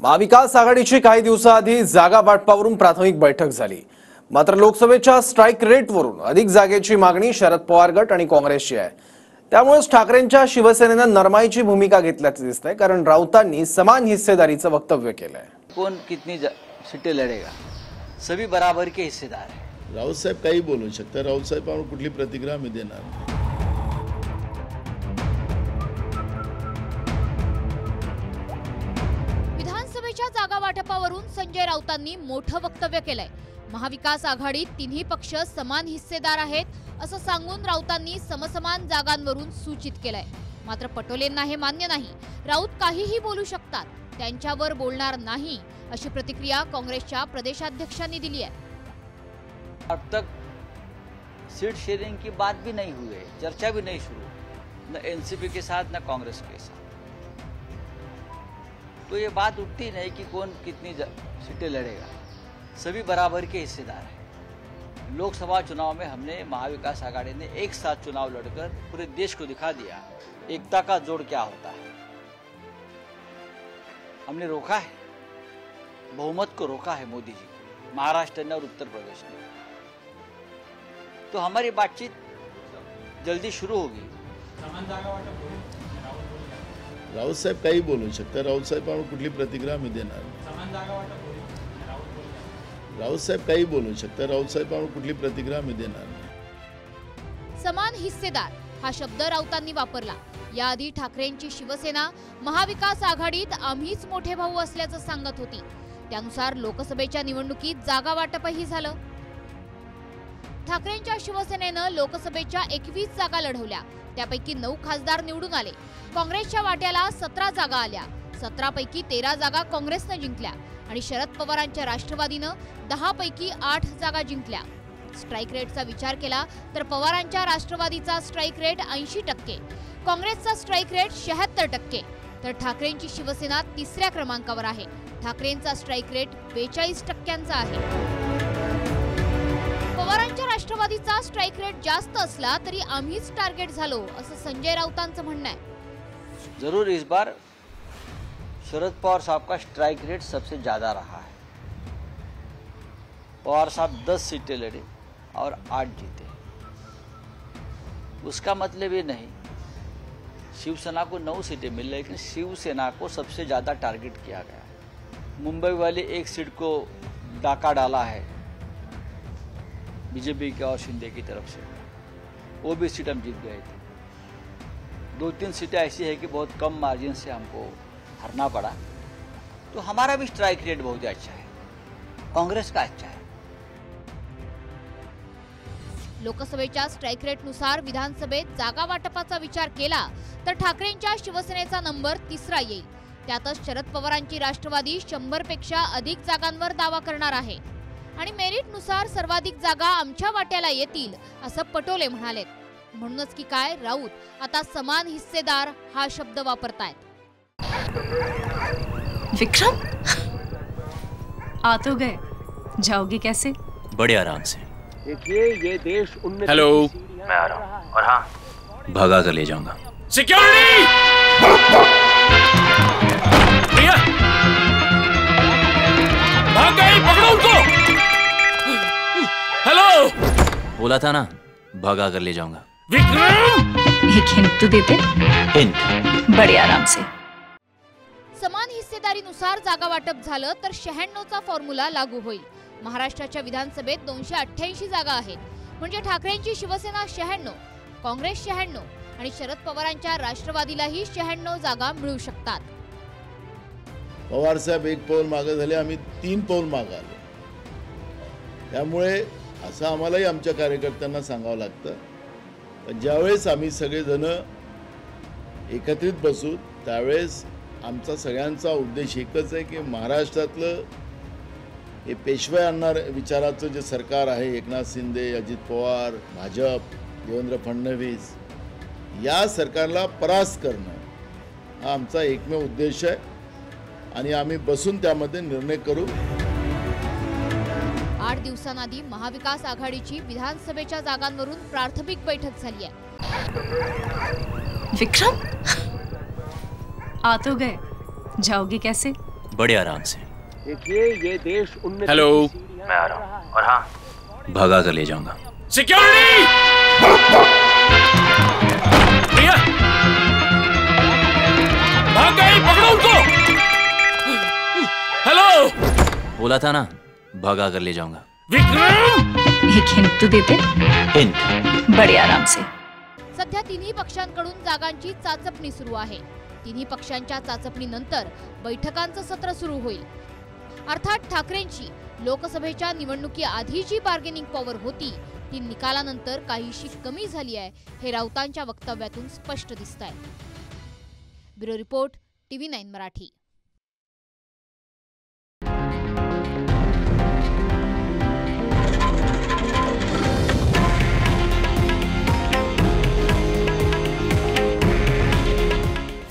महाविकास आघाडीची काही दिवसाआधी जागा वाटपावरून प्राथमिक बैठक झाली। मात्र लोकसभेच्या स्ट्राइक रेटवरून अधिक जागेची मागणी शरद पवार गट आणि काँग्रेसची आहे। त्यामुळे ठाकरेंच्या शिवसेनेनं नरमाईची भूमिका घेतल्याचे दिसतंय, कारण राऊतांनी समान हिस्सेदारीचं वक्तव्य केलंय। कौन कितनी सीटें लड़ेगा, सभी बराबर के हिस्सेदार हैं। राऊत साहेब काही बोलू शकतात। राऊत साहेबांवर कुठली प्रतिक्रिया मी देणार नाही। विधानसभेच्या जागा वाटपावरून संजय राऊतांनी मोठं वक्तव्य केलंय। महाविकास आघाडीत तिन्ही पक्ष समान हिस्सेदार आहेत असं सांगून राऊतांनी समसमान जागांवरून सूचित केलंय। मात्र पटोलेंना हे मान्य नाही। राऊत काहीही बोलू शकतात, त्यांच्यावर बोलणार नाही अशी प्रतिक्रिया काँग्रेसच्या प्रदेशाध्यक्षांनी दिली आहे। अब तक सीट शेयरिंग की बात भी नहीं हुई है, चर्चा भी नहीं शुरू, न एनसीपी के साथ न कांग्रेस के साथ। तो ये बात उठती नहीं कि कौन कितनी सीटें लड़ेगा, सभी बराबर के हिस्सेदार हैं। लोकसभा चुनाव में हमने महाविकास आघाड़ी ने एक साथ चुनाव लड़कर पूरे देश को दिखा दिया एकता का जोड़ क्या होता है। हमने रोका है, बहुमत को रोका है मोदी जी को, महाराष्ट्र ने और उत्तर प्रदेश ने। तो हमारी बातचीत जल्दी शुरू होगी। राऊत साहेब काही बोलू शकतात। राऊत साहेबांवर कुठली प्रतिक्रिया मी देणार नाही। राऊत साहेब काही बोलू शकतात। राऊत साहेबांवर कुठली प्रतिक्रिया मी देणार नाही। समान हिस्सेदार हा शब्द राऊतांनी वापरला। याआधी ठाकरेंची शिवसेना महाविकास आघाडीत आम्हीच मोठे भाऊ असल्याचं सांगत होती। त्यानुसार लोकसभेच्या निवडणुकीत जागा वाटपही झालं। ठाकरेंच्या शिवसेनेनं लोकसभेच्या 21 जागा लढवल्या, त्यापैकी 9 खासदार निवडून आले। काँग्रेसच्या वाट्याला 17 जागा आल्या, 17 पैकी 13 जागा काँग्रेसनं जिंकल्या आणि शरद पवारांच्या राष्ट्रवादीनं 10 पैकी 8 जागा जिंकल्या। स्ट्राइक रेटचा विचार केला तर पवारांच्या राष्ट्रवादीचा स्ट्राइक रेट 80%, काँग्रेसचा स्ट्राइक रेट 76%, तर ठाकरेंची शिवसेना तिसऱ्या क्रमांकावर आहे। ठाकरेंचा स्ट्राइक रेट 42% आहे। पवारांच्या राष्ट्रवादीचा स्ट्राइक रेट जास्त असला तरी आम्हीच टार्गेट झालो असं संजय राऊतांचं म्हणणं आहे। जरूर इस बार शरद पवार साहब का स्ट्राइक रेट सबसे ज्यादा रहा है। पवार साहब 10 सीटें लड़े और 8 जीते। उसका मतलब ये नहीं शिवसेना को 9 सीटें मिल, लेकिन शिवसेना को सबसे ज्यादा टारगेट किया गया है। मुंबई वाली एक सीट को डाका डाला है बीजेपी के और शिंदे की तरफ से, वो भी सीट हम जीत गए थे। 2-3 सीटें ऐसी है कि बहुत कम मार्जिन से हमको हारना पड़ा। तो हमारा भी स्ट्राइक रेट बहुत अच्छा है, कांग्रेस का अच्छा है। लोकसभेच्या स्ट्राइक रेटनुसार विधानसभेत जागा वाटपाचा विचार केला तर ठाकरेंच्या शिवसेनेचा नंबर तिसरा येईल। त्यातच शरद पवारांची राष्ट्रवादी 100 पेक्षा अधिक जागांवर दावा करणार आहे आणि मेरिटनुसार सर्वाधिक जागा आमच्या वाट्याला येतील असं पटोले म्हणालेत। म्हणूनच की काय राऊत आता समान हिस्सेदार हा शब्द वापरतायत। विक्रम आ तो गए, जाओगे कैसे? बड़े आराम से। देखिए ये देश हेलो, मैं आ रहा हूँ और हाँ भगा कर ले जाऊंगा। सिक्योरिटी! भाग गई, पकड़ो उनको। हेलो, बोला था ना भगा कर ले जाऊंगा। विक्रम! एक हिंट तो देते। हिंट? बड़े आराम से। समान हिस्सेदारीनुसार जागा वाटप झालं तर 96चा फॉर्म्युला लागू होईल। महाराष्ट्राच्या विधानसभेत 288 जागा आहेत, म्हणजे ठाकरेंची शिवसेना 96, काँग्रेस 96 आणि शरद पवारांच्या राष्ट्रवादीलाही 96 जागा मिळू शकतात। पवार साहेब 1 पाऊल मागे झाले, आम्ही 3 पाऊल मागे आलो। त्यामुळे असं आम्हालाही आमच्या कार्यकर्त्यांना सांगावं लागतं, ज्यावेळेस आम्ही सगळेजण एकत्रित बसू त्यावेळेस आमचा सगळ्यांचा उद्देश एकच आहे की महाराष्ट्रातलं हे पेशवे आणणार विचाराचं जे सरकार आहे, एकनाथ शिंदे, अजित पवार, भाजप, देवेंद्र फडणवीस, या सरकारला परास्त करणं हा आमचा एकमेव उद्देश आहे आणि आम्ही बसून त्यामध्ये निर्णय करू। 8 दिवसांआधी महाविकास आघाडीची विधानसभेच्या जागांवरून प्राथमिक बैठक झाली आहे। विक्रम आ तो गए, जाओगे कैसे? बड़े आराम से। देखिए ये देश उन्नति हेलो, की सीढ़ियां मैं आ रहा चढ़ हूँ। और हाँ, भगा कर ले जाऊंगा। सिक्योरिटी! भैया! भाग गए, पकड़ो उनको! हेलो! बोला था ना, भगा कर ले जाऊंगा। विक्रम! एक हिंट तो देते। हिंट। बड़े आराम से। सध्या तिन्ही पक्षांकडून जागांची चाचपणी सुरू आहे. तिन्ही पक्षांच्या चाचपणीनंतर बैठकांचं सत्र सुरू होईल. अर्थात ठाकरेंची लोकसभेच्या निवडणुकीआधी जी बार्गेनिंग पॉवर होती ती निकालानंतर काहीशी कमी झाली आहे हे राऊतांच्या वक्तव्यातून स्पष्ट दिसतंय. Bureau report, TV9 Marathi.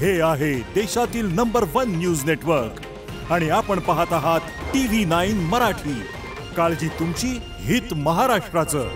हे आहे देशातील नंबर 1 न्यूज नेटवर्क आणि आपण पाहत आहात TV9 मराठी. काळजी तुमची, हित महाराष्ट्राचं.